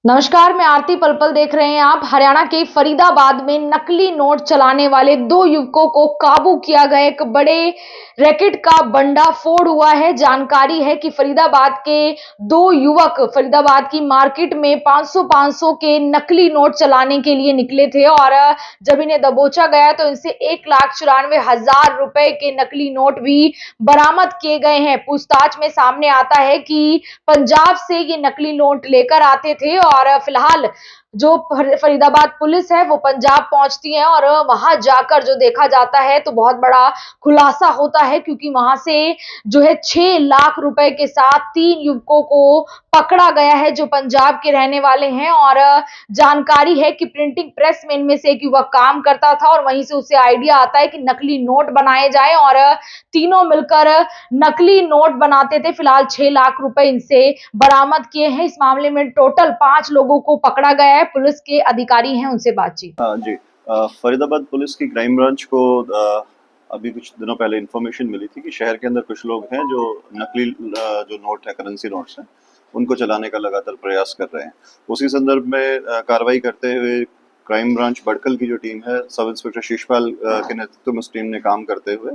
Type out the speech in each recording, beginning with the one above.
नमस्कार, मैं आरती पलपल देख रहे हैं आप। हरियाणा के फरीदाबाद में नकली नोट चलाने वाले दो युवकों को काबू किया गया। एक बड़े रैकेट का भंडाफोड़ हुआ है। जानकारी है कि फरीदाबाद के दो युवक फरीदाबाद की मार्केट में 500 के नकली नोट चलाने के लिए निकले थे और जब इन्हें दबोचा गया तो इनसे 1,94,000 रुपए के नकली नोट भी बरामद किए गए हैं। पूछताछ में सामने आता है कि पंजाब से ये नकली नोट लेकर आते थे और फिलहाल जो फरीदाबाद पुलिस है वो पंजाब पहुंचती है और वहां जाकर जो देखा जाता है तो बहुत बड़ा खुलासा होता है, क्योंकि वहां से जो है 6 लाख रुपए के साथ 3 युवकों को पकड़ा गया है जो पंजाब के रहने वाले हैं। और जानकारी है कि प्रिंटिंग प्रेस में इनमें से एक युवक काम करता था और वहीं से उसे आइडिया आता है कि नकली नोट बनाए जाए और तीनों मिलकर नकली नोट बनाते थे। फिलहाल 6 लाख रुपए इनसे बरामद किए हैं। इस मामले में टोटल 5 लोगों को पकड़ा गया है। पुलिस के अधिकारी हैं, उनसे बातचीत। हाँ जी। फरीदाबाद पुलिस की क्राइम ब्रांच को अभी कुछ दिनों पहले इन्फॉर्मेशन मिली थी कि शहर के अंदर कुछ लोग हैं जो नकली जो नोट है, करेंसी नोट्स हैं, उनको चलाने का लगातार प्रयास कर रहे हैं। उसी संदर्भ में कार्रवाई करते हुए क्राइम ब्रांच बड़कल की जो टीम है, सब इंस्पेक्टर शिशपाल के नेतृत्व में उस टीम ने काम करते हुए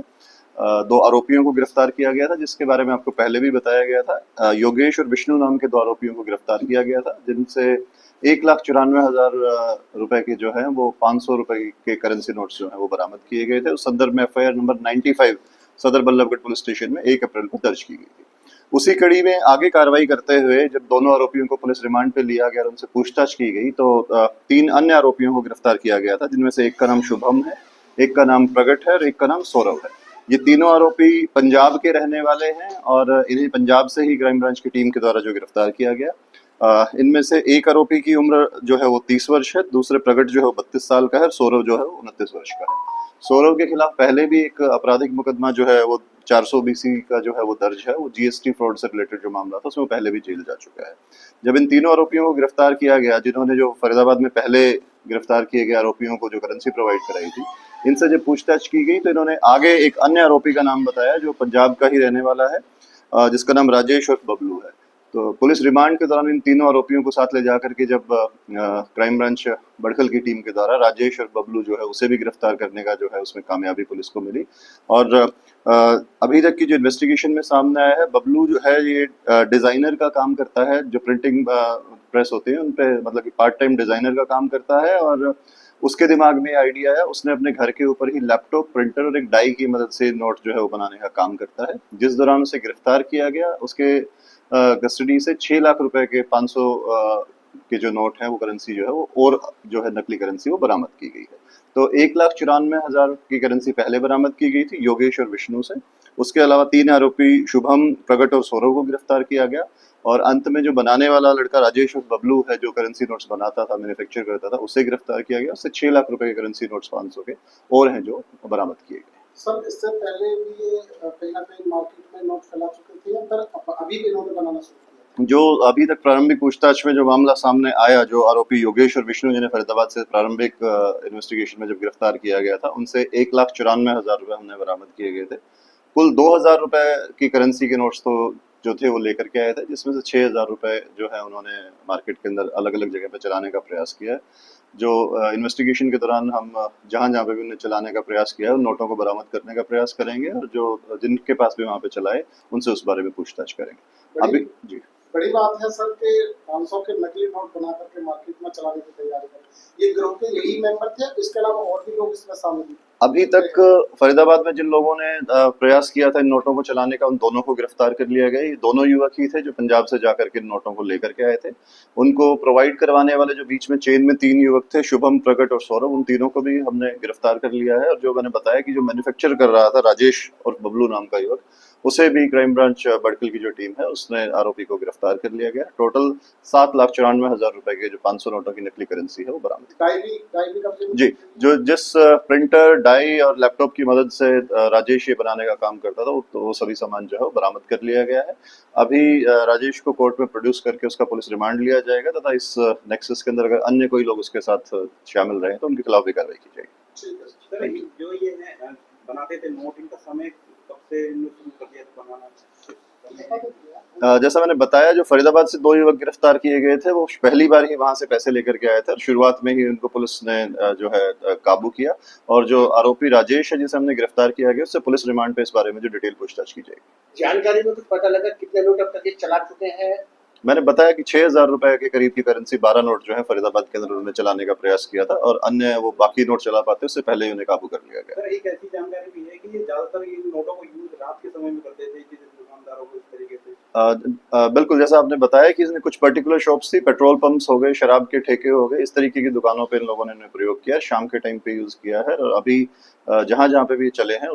दो आरोपियों को गिरफ्तार किया गया था, जिसके बारे में आपको पहले भी बताया गया था। योगेश और विष्णु नाम के दो आरोपियों को गिरफ्तार किया गया था, जिनसे 1,94,000 रुपए के जो है वो 500 रुपए के करेंसी नोट्स जो है वो बरामद किए गए थे। उस संदर्भ में एफआईआर नंबर 95 सदर बल्लभगढ़ पुलिस स्टेशन में 1 अप्रैल को दर्ज की गई थी। उसी कड़ी में आगे कार्रवाई करते हुए जब दोनों आरोपियों को पुलिस रिमांड पे लिया गया और उनसे पूछताछ की गई तो 3 अन्य आरोपियों को गिरफ्तार किया गया था, जिनमें से एक का नाम शुभम है, एक का नाम प्रगट है और एक का नाम सौरभ है। ये तीनों आरोपी पंजाब के रहने वाले हैं और इन्हें पंजाब से ही क्राइम ब्रांच की टीम के द्वारा जो गिरफ्तार किया गया। इनमें से एक आरोपी की उम्र जो है वो 30 वर्ष है, दूसरे प्रगट जो है वो 32 साल का है और सौरभ जो है वो 29 वर्ष का है। सौरभ के खिलाफ पहले भी एक आपराधिक मुकदमा जो है वो 400 BC का जो है वो दर्ज है। वो जीएसटी फ्रॉड से रिलेटेड जो मामला था उसमें पहले भी जेल जा चुका है। जब इन तीनों आरोपियों को गिरफ्तार किया गया, जिन्होंने जो फरीदाबाद में पहले गिरफ्तार किए गए आरोपियों को जो करेंसी प्रोवाइड कराई थी, इनसे जब पूछताछ की गई तो इन्होंने आगे एक अन्य आरोपी का नाम बताया जो पंजाब का ही रहने वाला है, जिसका नाम राजेश और बबलू है। तो पुलिस रिमांड के दौरान इन तीनों आरोपियों को साथ ले जाकर के जब क्राइम ब्रांच बड़कल की टीम के द्वारा राजेश और बबलू जो है उसे भी गिरफ्तार करने का जो है उसमें कामयाबी पुलिस को मिली। और अभी तक की जो इन्वेस्टिगेशन में सामने आया है, बबलू जो है ये डिजाइनर का काम करता है। जो प्रिंटिंग प्रेस होती है उन पे मतलब कि पार्ट टाइम डिजाइनर का काम करता है और उसके दिमाग में आइडिया है। उसने अपने घर के ऊपर ही लैपटॉप, प्रिंटर और एक डाई की मदद से नोट जो है वो बनाने का काम करता है। जिस दौरान उसे गिरफ्तार किया गया, उसके कस्टडी से 6 लाख रुपए के 500 के जो नोट है वो करेंसी जो है वो और जो है नकली करेंसी वो बरामद की गई है। तो 1,94,000 की करेंसी पहले बरामद की गई थी योगेश और विष्णु से। उसके अलावा 3 आरोपी शुभम, प्रगट और सौरभ को गिरफ्तार किया गया और अंत में जो बनाने वाला लड़का राजेश और बबलू है, जो करेंसी नोट्स बनाता था, मैन्युफैक्चर करता था, उसे गिरफ्तार किया गया। उससे 6 लाख रुपए के करेंसी नोट्स 500 के और हैं जो बरामद किए गए। सर, इससे पहले भी ये कहीं ना कहीं मार्केट में नोट फैला चुके थे या फिर अभी भी इन्होंने बनाना शुरू किया? जो अभी तक प्रारंभिक पूछताछ में जो मामला सामने आया, जो आरोपी योगेश और विष्णु जिन्हें फरीदाबाद से प्रारंभिक इन्वेस्टिगेशन में जब गिरफ्तार किया गया था, उनसे 1,94,000 रुपए हमने बरामद किए गए थे। कुल 2,000 रुपए की करेंसी के नोट्स तो जो थे वो लेकर के आए थे, जिसमें से 6,000 रुपए जो है उन्होंने मार्केट के अंदर अलग अलग जगह पे चलाने का प्रयास किया है। जो इन्वेस्टिगेशन के दौरान हम जहाँ जहाँ पे भी उन्हें चलाने का प्रयास किया है उन नोटों को बरामद करने का प्रयास करेंगे और जो जिनके पास भी वहाँ पे चलाए उनसे उस बारे में पूछताछ करेंगे। अभी जी बड़ी बात है सर कि 500 के नकली नोट बना करके मार्केट में चलाने की तैयारी कर, ये गिरोह के यही मेंबर थे, इसके अलावा और भी लोग इसमें शामिल हैं? अभी तक फरीदाबाद में जिन लोगों ने प्रयास किया था इन नोटों को चलाने का, उन दोनों को गिरफ्तार कर लिया गया। ये दोनों युवक ही थे जो पंजाब से जाकर के इन नोटों को लेकर के आए थे। उनको प्रोवाइड करवाने वाले जो बीच में चेन में 3 युवक थे, शुभम, प्रगट और सौरभ, उन तीनों को भी हमने गिरफ्तार कर लिया है। और जो मैंने बताया कि जो मैन्युफैक्चर कर रहा था राजेश और बबलू नाम का युवक, उसे भी क्राइम ब्रांच बड़कल की जो टीम है उसने आरोपी को गिरफ्तार कर लिया गया। टोटल 7,94,000 रुपए के जो 500 नोटों की नकली करेंसी है वो बरामद जी। जो जिस प्रिंटर, डाई और लैपटॉप की मदद से राजेश ये बनाने का काम करता था, तो वो सभी सामान जो है वो बरामद कर लिया गया है। अभी राजेश को कोर्ट में प्रोड्यूस करके उसका पुलिस रिमांड लिया जाएगा तथा इस नेक्सस के अंदर अगर अन्य कोई लोग उसके साथ शामिल रहे तो उनके खिलाफ भी कार्रवाई की जाएगी। जो ये बनाते थे नोट, इनका समय कब से शुरू कर दिया बनाना? जैसा मैंने बताया, जो फरीदाबाद से 2 युवक गिरफ्तार किए गए थे, वो पहली बार ही वहां से पैसे लेकर के आए थे और शुरुआत में ही उनको पुलिस ने जो है काबू किया। और जो आरोपी राजेश है, जिसे हमने गिरफ्तार किया गया, उससे पुलिस रिमांड पे इस बारे में जो डिटेल पूछताछ की जाएगी। जानकारी में कुछ पता लगा कितने नोट अब तक ये चला चुके हैं? मैंने बताया कि 6,000 रुपए के करीब की करेंसी 12 नोट जो है फरीदाबाद के अंदर उन्होंने चलाने का प्रयास किया था और अन्य वो बाकी नोट चला पाते उससे पहले ही उन्हें काबू कर लिया गया। सर, एक ऐसी जानकारी भी है कि ये ज्यादातर इन नोटों को यूज रात के समय में करते थे कि दुकानदारों को इस तरीके से। बिल्कुल, जैसा आपने बताया कि इसने कुछ पर्टिकुलर शॉप्स थी, पेट्रोल पंप्स हो गए, शराब के ठेके हो गए, इस तरीके की दुकानों पे इन लोगों ने इन्हें प्रयोग किया, शाम के टाइम पे यूज किया है और अभी जहां जहां पे भी चले हैं